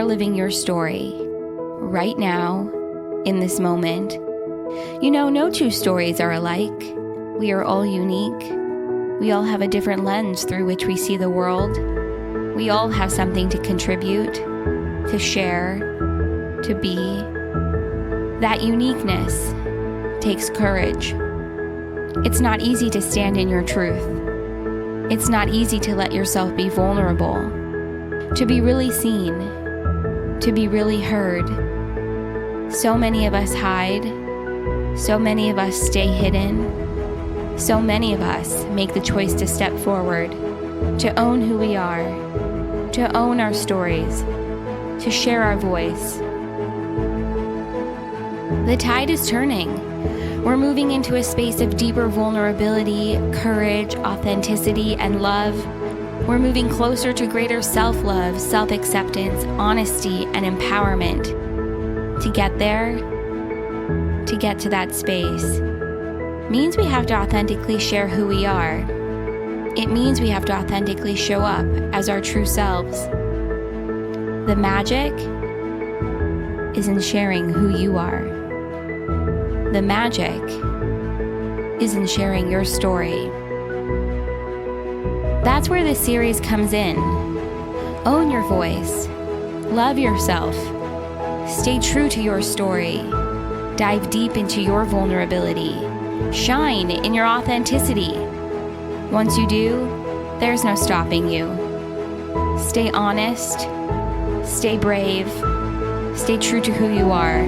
living your story right now, in this moment. You know, no two stories are alike. We are all unique. We all have a different lens through which we see the world. We all have something to contribute, to share, to be. That uniqueness takes courage. It's not easy to stand in your truth. It's not easy to let yourself be vulnerable, to be really seen, to be really heard. So many of us hide. So many of us stay hidden. So many of us make the choice to step forward, to own who we are, to own our stories, to share our voice. The tide is turning. We're moving into a space of deeper vulnerability, courage, authenticity, and love. We're moving closer to greater self-love, self-acceptance, honesty, and empowerment. To get there, to get to that space, means we have to authentically share who we are. It means we have to authentically show up as our true selves. The magic is in sharing who you are. The magic is in sharing your story. That's where this series comes in. Own your voice. Love yourself. Stay true to your story. Dive deep into your vulnerability. Shine in your authenticity. Once you do, there's no stopping you. Stay honest. Stay brave. Stay true to who you are.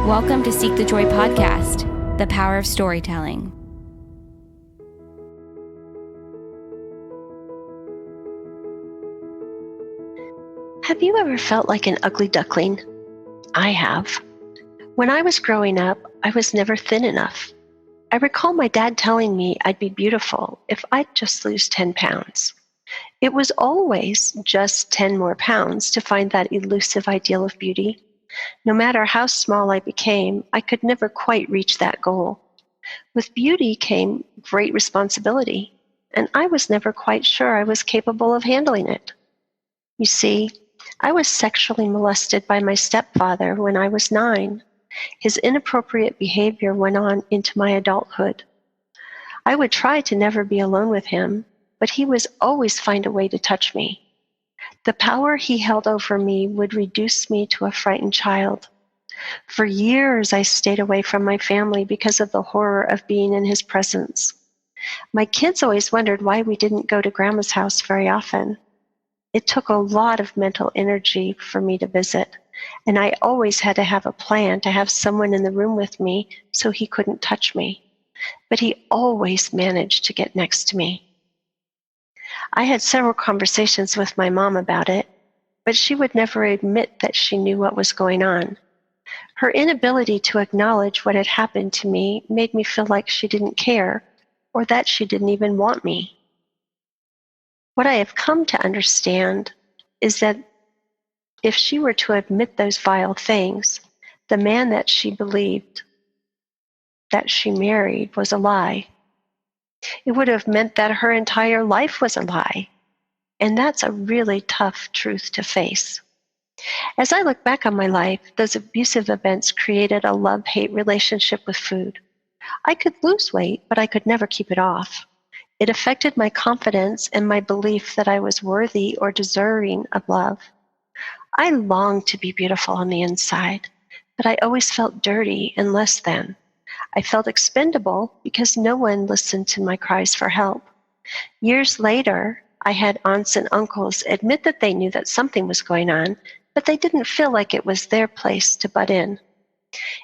Welcome to Seek the Joy podcast, the power of storytelling. Have you ever felt like an ugly duckling? I have. When I was growing up, I was never thin enough. I recall my dad telling me I'd be beautiful if I'd just lose 10 pounds. It was always just 10 more pounds to find that elusive ideal of beauty. No matter how small I became, I could never quite reach that goal. With beauty came great responsibility, and I was never quite sure I was capable of handling it. You see, I was sexually molested by my stepfather when I was 9. His inappropriate behavior went on into my adulthood. I would try to never be alone with him, but he would always find a way to touch me. The power he held over me would reduce me to a frightened child. For years, I stayed away from my family because of the horror of being in his presence. My kids always wondered why we didn't go to Grandma's house very often. It took a lot of mental energy for me to visit, and I always had to have a plan to have someone in the room with me so he couldn't touch me. But he always managed to get next to me. I had several conversations with my mom about it, but she would never admit that she knew what was going on. Her inability to acknowledge what had happened to me made me feel like she didn't care, or that she didn't even want me. What I have come to understand is that if she were to admit those vile things, the man that she believed that she married was a lie. It would have meant that her entire life was a lie, and that's a really tough truth to face. As I look back on my life, those abusive events created a love-hate relationship with food. I could lose weight, but I could never keep it off. It affected my confidence and my belief that I was worthy or deserving of love. I longed to be beautiful on the inside, but I always felt dirty and less than. I felt expendable because no one listened to my cries for help. Years later, I had aunts and uncles admit that they knew that something was going on, but they didn't feel like it was their place to butt in.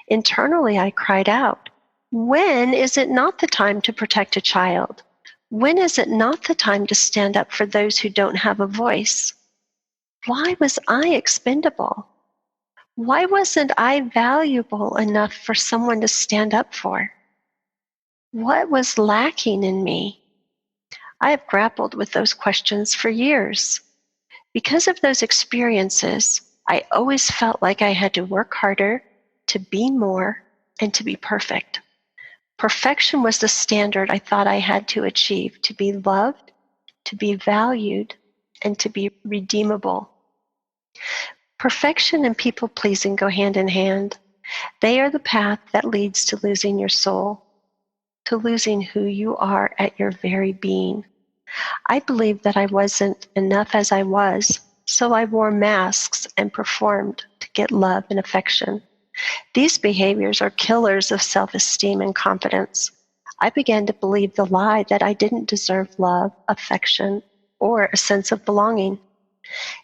Internally, I cried out, "When is it not the time to protect a child? When is it not the time to stand up for those who don't have a voice? Why was I expendable? Why wasn't I valuable enough for someone to stand up for? What was lacking in me?" I have grappled with those questions for years. Because of those experiences, I always felt like I had to work harder, to be more, and to be perfect. Perfection was the standard I thought I had to achieve to be loved, to be valued, and to be redeemable. Perfection and people pleasing go hand in hand. They are the path that leads to losing your soul, to losing who you are at your very being. I believed that I wasn't enough as I was, so I wore masks and performed to get love and affection. These behaviors are killers of self-esteem and confidence. I began to believe the lie that I didn't deserve love, affection, or a sense of belonging.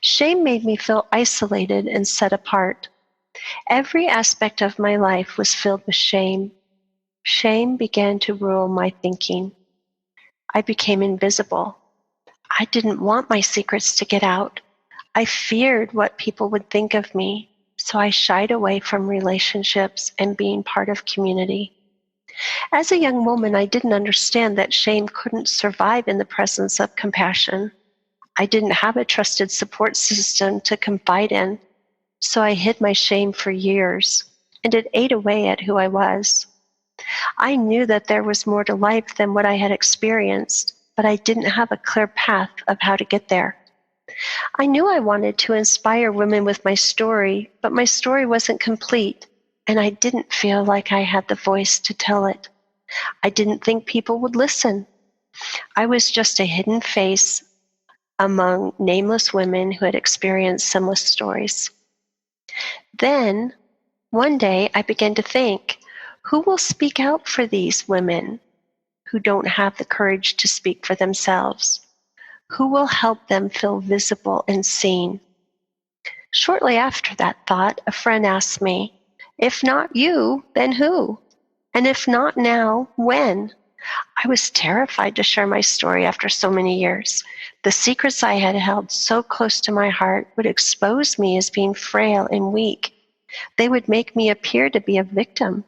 Shame made me feel isolated and set apart. Every aspect of my life was filled with shame. Shame began to rule my thinking. I became invisible. I didn't want my secrets to get out. I feared what people would think of me, so I shied away from relationships and being part of community. As a young woman, I didn't understand that shame couldn't survive in the presence of compassion. I didn't have a trusted support system to confide in, so I hid my shame for years, and it ate away at who I was. I knew that there was more to life than what I had experienced, but I didn't have a clear path of how to get there. I knew I wanted to inspire women with my story, but my story wasn't complete, and I didn't feel like I had the voice to tell it. I didn't think people would listen. I was just a hidden face among nameless women who had experienced similar stories. Then, one day, I began to think, who will speak out for these women who don't have the courage to speak for themselves? Who will help them feel visible and seen? Shortly after that thought, a friend asked me, if not you, then who? And if not now, when? I was terrified to share my story after so many years. The secrets I had held so close to my heart would expose me as being frail and weak. They would make me appear to be a victim.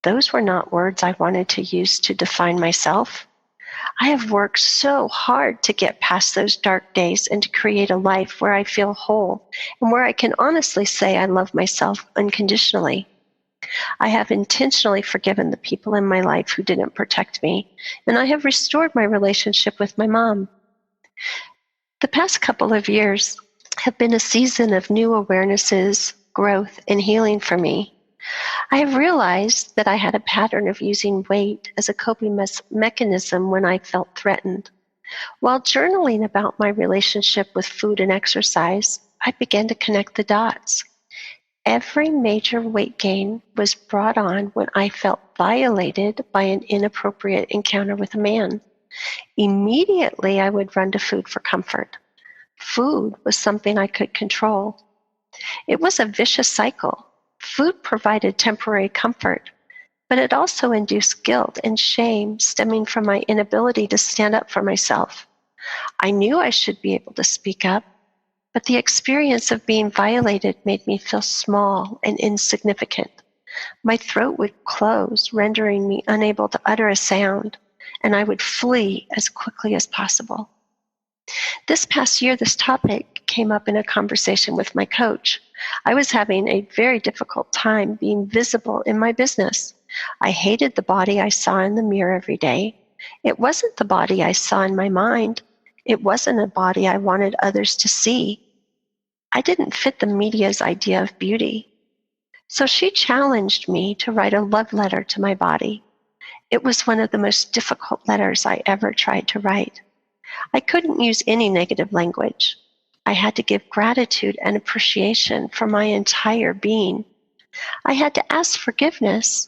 Those were not words I wanted to use to define myself. I have worked so hard to get past those dark days and to create a life where I feel whole and where I can honestly say I love myself unconditionally. I have intentionally forgiven the people in my life who didn't protect me, and I have restored my relationship with my mom. The past couple of years have been a season of new awarenesses, growth, and healing for me. I have realized that I had a pattern of using weight as a coping mechanism when I felt threatened. While journaling about my relationship with food and exercise, I began to connect the dots. Every major weight gain was brought on when I felt violated by an inappropriate encounter with a man. Immediately, I would run to food for comfort. Food was something I could control. It was a vicious cycle. Food provided temporary comfort, but it also induced guilt and shame stemming from my inability to stand up for myself. I knew I should be able to speak up, but the experience of being violated made me feel small and insignificant. My throat would close, rendering me unable to utter a sound, and I would flee as quickly as possible. This past year, this topic came up in a conversation with my coach. I was having a very difficult time being visible in my business. I hated the body I saw in the mirror every day. It wasn't the body I saw in my mind. It wasn't a body I wanted others to see. I didn't fit the media's idea of beauty. So she challenged me to write a love letter to my body. It was one of the most difficult letters I ever tried to write. I couldn't use any negative language. I had to give gratitude and appreciation for my entire being. I had to ask forgiveness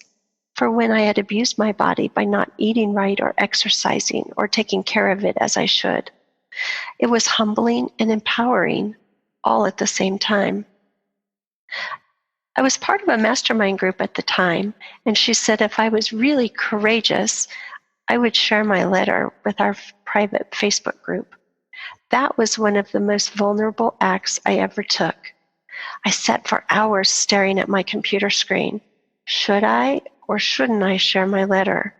for when I had abused my body by not eating right or exercising or taking care of it as I should. It was humbling and empowering all at the same time. I was part of a mastermind group at the time, and she said if I was really courageous, I would share my letter with our private Facebook group. That was one of the most vulnerable acts I ever took. I sat for hours staring at my computer screen. Should I or shouldn't I share my letter?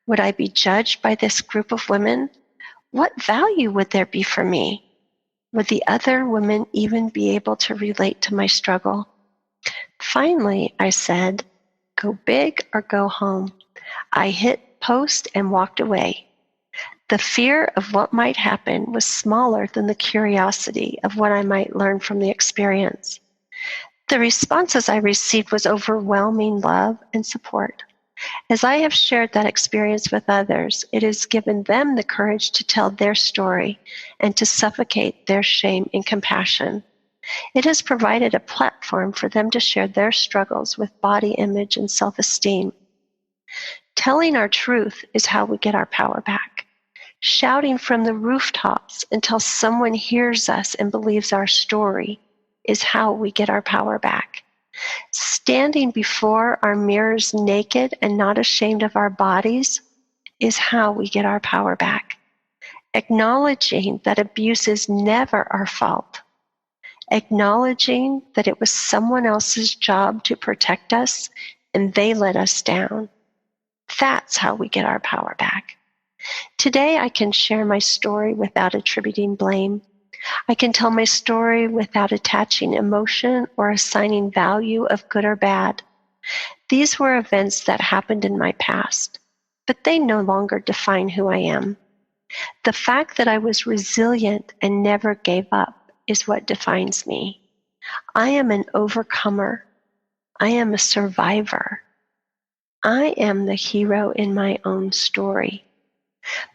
Would I be judged by this group of women? What value would there be for me? Would the other women even be able to relate to my struggle? Finally, I said, go big or go home. I hit post and walked away. The fear of what might happen was smaller than the curiosity of what I might learn from the experience. The responses I received was overwhelming love and support. As I have shared that experience with others, it has given them the courage to tell their story and to suffocate their shame in compassion. It has provided a platform for them to share their struggles with body image and self-esteem. Telling our truth is how we get our power back. Shouting from the rooftops until someone hears us and believes our story is how we get our power back. Standing before our mirrors naked and not ashamed of our bodies is how we get our power back. Acknowledging that abuse is never our fault. Acknowledging that it was someone else's job to protect us and they let us down. That's how we get our power back. Today, I can share my story without attributing blame. I can tell my story without attaching emotion or assigning value of good or bad. These were events that happened in my past, but they no longer define who I am. The fact that I was resilient and never gave up is what defines me. I am an overcomer. I am a survivor. I am the hero in my own story.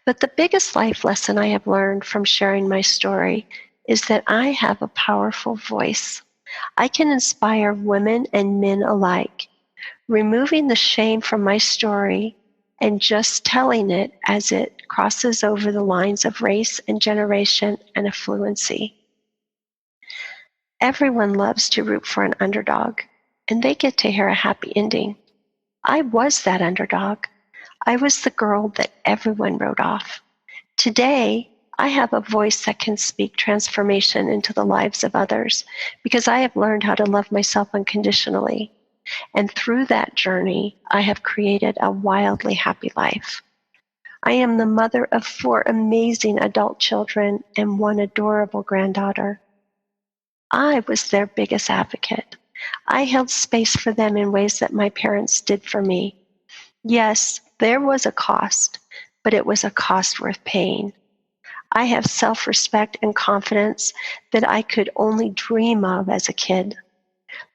But the biggest life lesson I have learned from sharing my story is that I have a powerful voice. I can inspire women and men alike, removing the shame from my story and just telling it as it crosses over the lines of race and generation and affluency. Everyone loves to root for an underdog, and they get to hear a happy ending. I was that underdog. I was the girl that everyone wrote off. Today, I have a voice that can speak transformation into the lives of others because I have learned how to love myself unconditionally. And through that journey, I have created a wildly happy life. I am the mother of 4 amazing adult children and 1 adorable granddaughter. I was their biggest advocate. I held space for them in ways that my parents did for me. Yes, there was a cost, but it was a cost worth paying. I have self-respect and confidence that I could only dream of as a kid.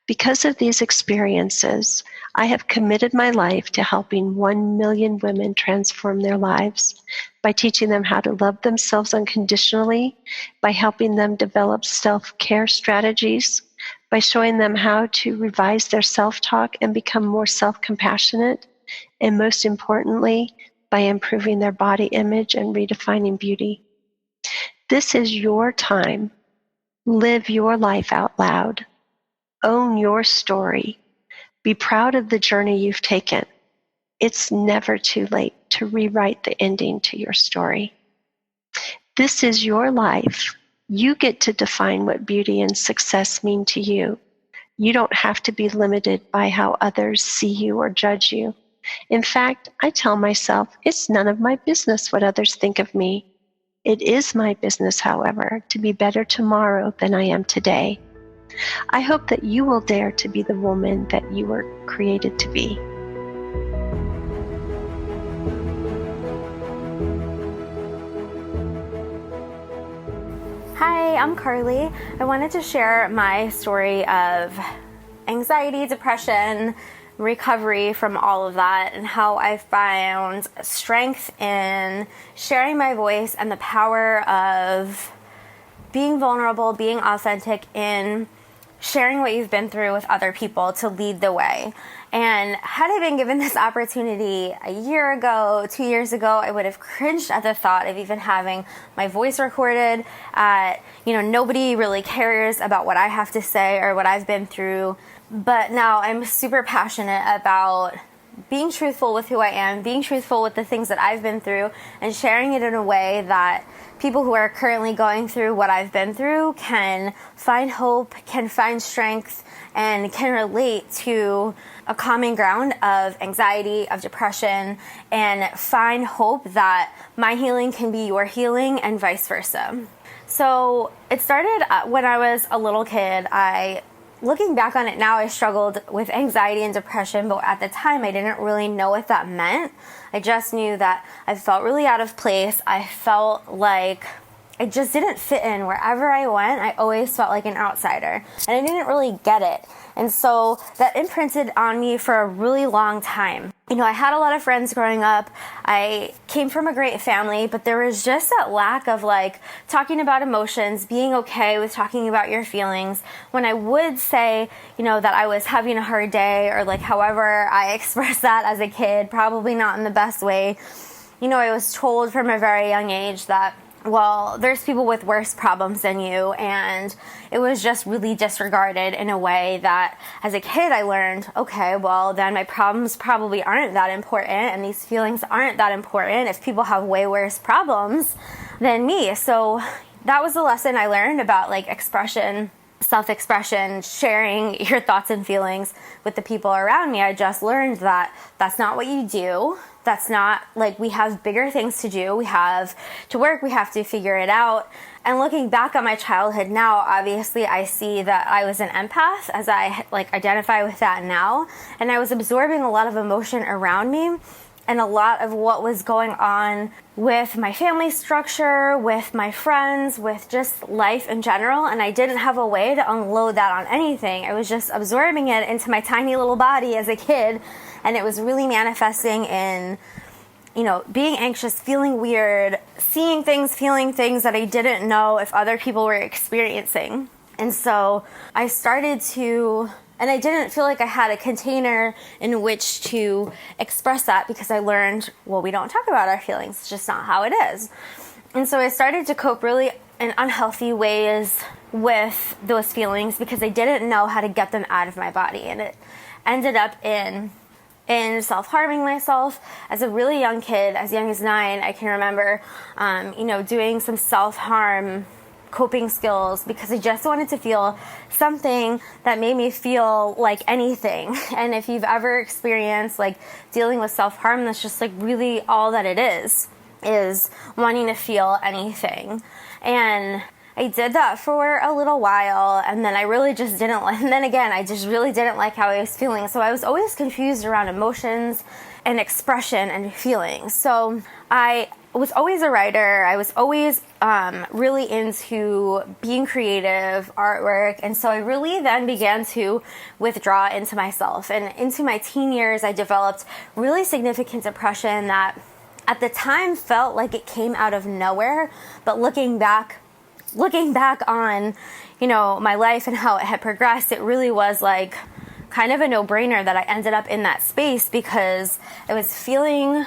Because of these experiences, I have committed my life to helping 1 million women transform their lives by teaching them how to love themselves unconditionally, by helping them develop self-care strategies, by showing them how to revise their self-talk and become more self-compassionate, and most importantly, by improving their body image and redefining beauty. This is your time. Live your life out loud. Own your story. Be proud of the journey you've taken. It's never too late to rewrite the ending to your story. This is your life. You get to define what beauty and success mean to you. You don't have to be limited by how others see you or judge you. In fact, I tell myself it's none of my business what others think of me. It is my business, however, to be better tomorrow than I am today. I hope that you will dare to be the woman that you were created to be. Hi, I'm Carly. I wanted to share my story of anxiety, depression, recovery from all of that, and how I found strength in sharing my voice and the power of being vulnerable, being authentic in sharing what you've been through with other people to lead the way. And had I been given this opportunity a year ago, 2 years ago, I would have cringed at the thought of even having my voice recorded. Nobody really cares about what I have to say or what I've been through. But now I'm super passionate about being truthful with who I am, being truthful with the things that I've been through, and sharing it in a way that people who are currently going through what I've been through can find hope, can find strength, and can relate to a common ground of anxiety, of depression, and find hope that my healing can be your healing and vice versa. So it started when I was a little kid. I looking back on it now, I struggled with anxiety and depression, but at the time I didn't really know what that meant. I just knew that I felt really out of place. I felt like I just didn't fit in. Wherever I went, I always felt like an outsider, and I didn't really get it. And so that imprinted on me for a really long time. I had a lot of friends growing up. I came from a great family, but there was just that lack of talking about emotions, being okay with talking about your feelings. When I would say, that I was having a hard day, or however I expressed that as a kid, probably not in the best way, I was told from a very young age that, well, there's people with worse problems than you, and it was just really disregarded in a way that as a kid I learned, okay, well then my problems probably aren't that important, and these feelings aren't that important if people have way worse problems than me. So that was the lesson I learned about expression, self-expression, sharing your thoughts and feelings with the people around me. I just learned that that's not what you do. That's not, we have bigger things to do. We have to work. We have to figure it out. And looking back on my childhood now, obviously I see that I was an empath, as I identify with that now. And I was absorbing a lot of emotion around me, and a lot of what was going on with my family structure, with my friends, with just life in general. And I didn't have a way to unload that on anything. I was just absorbing it into my tiny little body as a kid. And it was really manifesting in, being anxious, feeling weird, seeing things, feeling things that I didn't know if other people were experiencing. And so I started to, and I didn't feel like I had a container in which to express that, because I learned, well, we don't talk about our feelings. It's just not how it is. And so I started to cope really in unhealthy ways with those feelings, because I didn't know how to get them out of my body. And it ended up in self-harming myself. As a really young kid, as young as 9, I can remember, doing some self-harm coping skills, because I just wanted to feel something that made me feel like anything. And if you've ever experienced dealing with self-harm, that's just really all that it is wanting to feel anything. And I did that for a little while, and then I really just didn't and then again, I just really didn't like how I was feeling. So I was always confused around emotions and expression and feelings. So I was always a writer. I was always really into being creative, artwork. And so I really then began to withdraw into myself. And into my teen years, I developed really significant depression that at the time felt like it came out of nowhere. But looking back on, my life and how it had progressed, it really was kind of a no-brainer that I ended up in that space, because I was feeling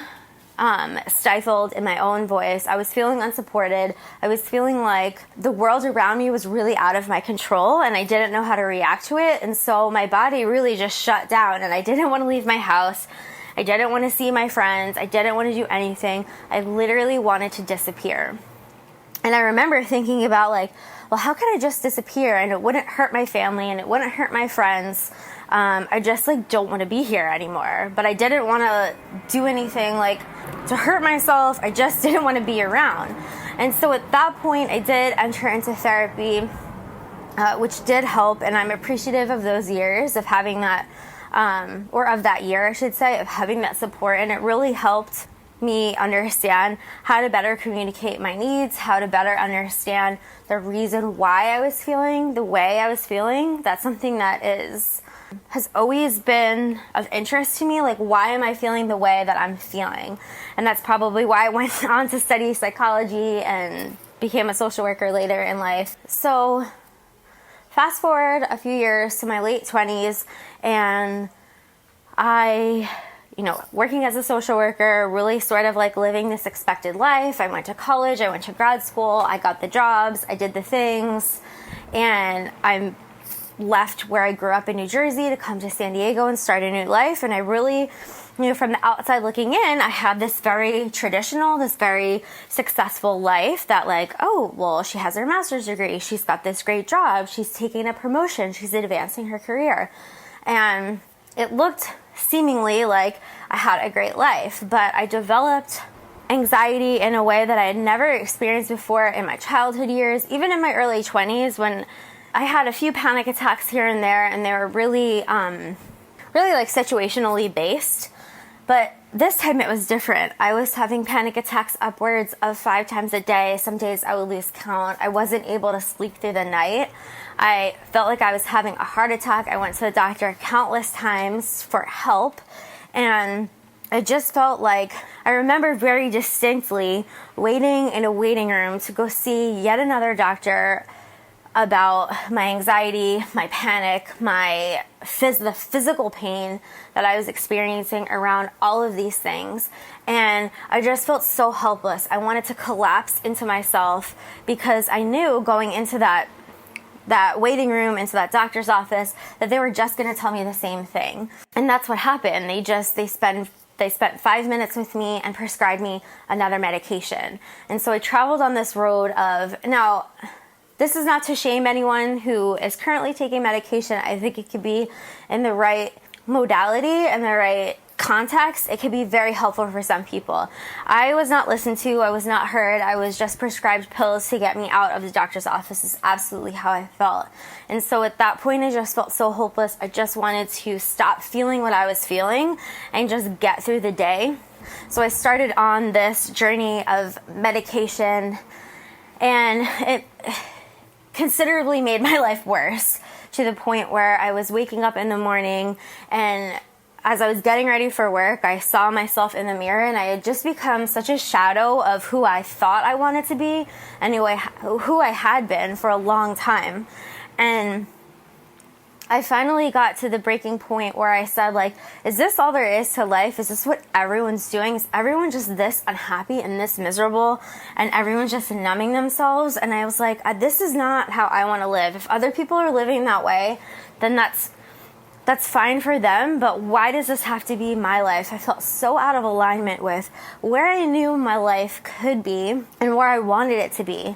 stifled in my own voice. I was feeling unsupported. I was feeling like the world around me was really out of my control, and I didn't know how to react to it. And so my body really just shut down, and I didn't want to leave my house. I didn't want to see my friends. I didn't want to do anything. I literally wanted to disappear. And I remember thinking about well, how could I just disappear and it wouldn't hurt my family and it wouldn't hurt my friends? I just don't want to be here anymore. But I didn't want to do anything to hurt myself. I just didn't want to be around. And so at that point, I did enter into therapy, which did help. And I'm appreciative of those years of having that, or of that year, I should say, of having that support. And it really helped me understand how to better communicate my needs, how to better understand the reason why I was feeling the way I was feeling. That's something that has always been of interest to me. Why am I feeling the way that I'm feeling? And that's probably why I went on to study psychology and became a social worker later in life. So fast forward a few years to my late 20s, and I working as a social worker, really sort of living this expected life. I went to college, I went to grad school, I got the jobs, I did the things, and I'm left where I grew up in New Jersey to come to San Diego and start a new life. And I really, from the outside looking in, I had this very traditional, this very successful life that oh, well, she has her master's degree, she's got this great job, she's taking a promotion, she's advancing her career. And it looked seemingly like I had a great life, but I developed anxiety in a way that I had never experienced before in my childhood years, even in my early 20s when I had a few panic attacks here and there, and they were really like situationally based. But this time it was different. I was having panic attacks upwards of 5 times a day. Some days I would lose count. I wasn't able to sleep through the night. I felt like I was having a heart attack. I went to the doctor countless times for help. And I just felt like, I remember very distinctly waiting in a waiting room to go see yet another doctor about my anxiety, my panic, the physical pain that I was experiencing around all of these things. And I just felt so helpless. I wanted to collapse into myself because I knew going into that waiting room, into that doctor's office, that they were just going to tell me the same thing. And that's what happened. They spent 5 minutes with me and prescribed me another medication. And so I traveled on this road of, now, this is not to shame anyone who is currently taking medication. I think it could be in the right modality and the right context. It could be very helpful for some people. I was not listened to. I was not heard. I was just prescribed pills to get me out of the doctor's office is absolutely how I felt. And so at that point, I just felt so hopeless. I just wanted to stop feeling what I was feeling and just get through the day. So I started on this journey of medication, and it considerably made my life worse, to the point where I was waking up in the morning, and as I was getting ready for work, I saw myself in the mirror, and I had just become such a shadow of who I thought I wanted to be and who I had been for a long time. And I finally got to the breaking point where I said, like, is this all there is to life? Is this what everyone's doing? Is everyone just this unhappy and this miserable, and everyone's just numbing themselves? And I was like, this is not how I want to live. If other people are living that way, then that's fine for them, but why does this have to be my life? I felt so out of alignment with where I knew my life could be and where I wanted it to be.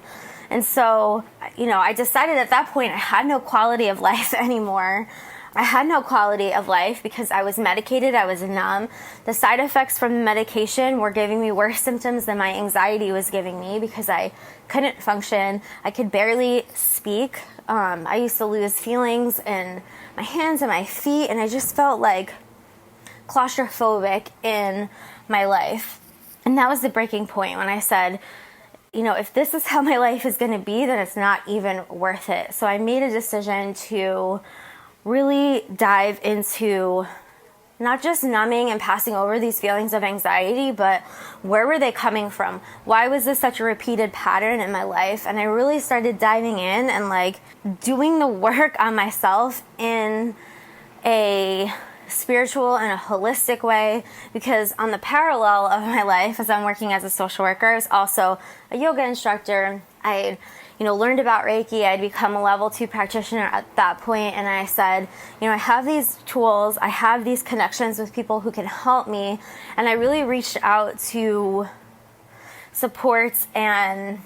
And so, I decided at that point I had no quality of life anymore. I had no quality of life because I was medicated, I was numb. The side effects from the medication were giving me worse symptoms than my anxiety was giving me because I couldn't function. I could barely speak. I used to lose feelings in my hands and my feet, and I just felt like claustrophobic in my life. And that was the breaking point when I said, if this is how my life is going to be, then it's not even worth it. So I made a decision to really dive into not just numbing and passing over these feelings of anxiety, but where were they coming from? Why was this such a repeated pattern in my life? And I really started diving in and doing the work on myself in a spiritual and a holistic way, because on the parallel of my life as I'm working as a social worker, I was also a yoga instructor. I learned about Reiki. I'd become a level 2 practitioner at that point, and I said, I have these tools, I have these connections with people who can help me, and I really reached out to supports and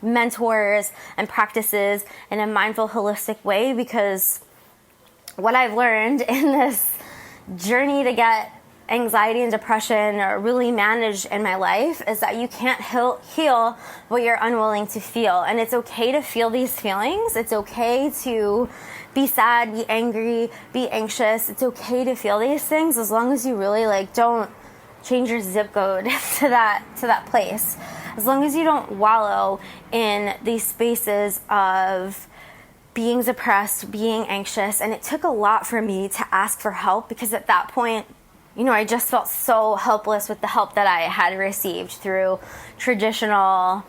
mentors and practices in a mindful, holistic way, because what I've learned in this journey to get anxiety and depression really managed in my life is that you can't heal what you're unwilling to feel. And it's okay to feel these feelings. It's okay to be sad, be angry, be anxious. It's okay to feel these things as long as you really don't change your zip code to that place. As long as you don't wallow in these spaces of being depressed, being anxious. And it took a lot for me to ask for help, because at that point, I just felt so helpless with the help that I had received through traditional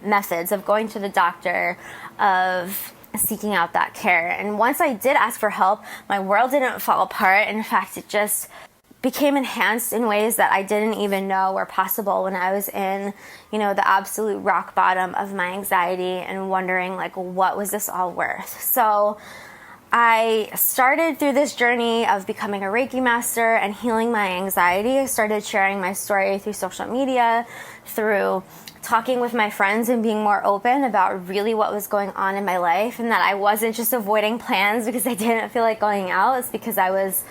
methods of going to the doctor, of seeking out that care. And once I did ask for help, my world didn't fall apart. In fact, it just became enhanced in ways that I didn't even know were possible when I was in, the absolute rock bottom of my anxiety and wondering, what was this all worth? So I started through this journey of becoming a Reiki master and healing my anxiety. I started sharing my story through social media, through talking with my friends and being more open about really what was going on in my life, and that I wasn't just avoiding plans because I didn't feel like going out. It's because I was,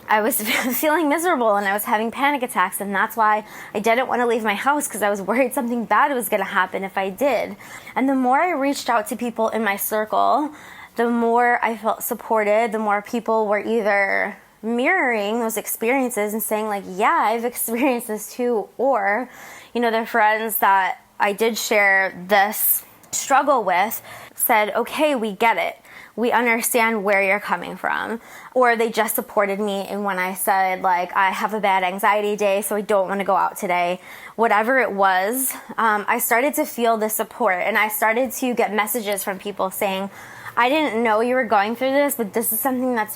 I was feeling miserable and I was having panic attacks, and that's why I didn't want to leave my house, because I was worried something bad was going to happen if I did. And the more I reached out to people in my circle, the more I felt supported, the more people were either mirroring those experiences and saying like, yeah, I've experienced this too, or, their friends that I did share this struggle with said, okay, we get it. We understand where you're coming from. Or they just supported me and when I said like, I have a bad anxiety day, so I don't want to go out today. Whatever it was, I started to feel the support, and I started to get messages from people saying, I didn't know you were going through this, but this is something that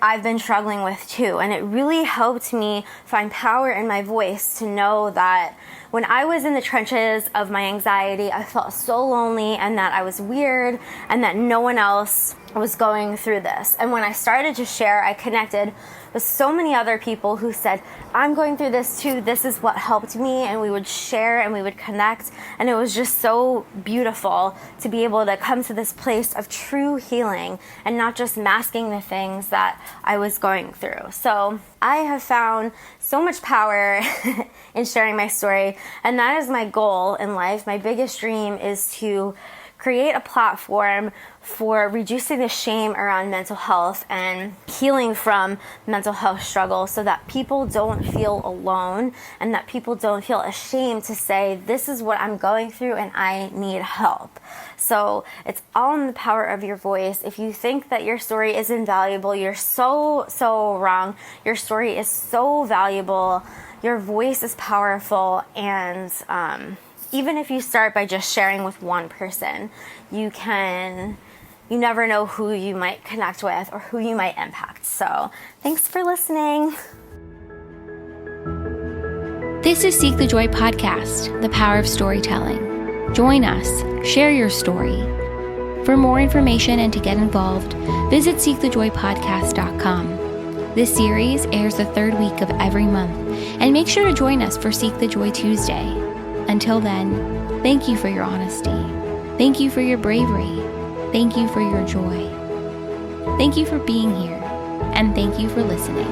I've been struggling with too. And it really helped me find power in my voice to know that when I was in the trenches of my anxiety, I felt so lonely and that I was weird and that no one else was going through this. And when I started to share, I connected with so many other people who said, I'm going through this too, this is what helped me, and we would share and we would connect, and it was just so beautiful to be able to come to this place of true healing and not just masking the things that I was going through. So I have found so much power in sharing my story, and that is my goal in life. My biggest dream is to create a platform for reducing the shame around mental health and healing from mental health struggles, so that people don't feel alone and that people don't feel ashamed to say, this is what I'm going through and I need help. So it's all in the power of your voice. If you think that your story is invaluable, you're so wrong. Your story is so valuable. Your voice is powerful, and even if you start by just sharing with one person, you never know who you might connect with or who you might impact. So thanks for listening. This is Seek the Joy podcast, the power of storytelling. Join us, share your story. For more information and to get involved, visit seekthejoypodcast.com. This series airs the third week of every month, and make sure to join us for Seek the Joy Tuesday. Until then, thank you for your honesty. Thank you for your bravery. Thank you for your joy. Thank you for being here, and thank you for listening.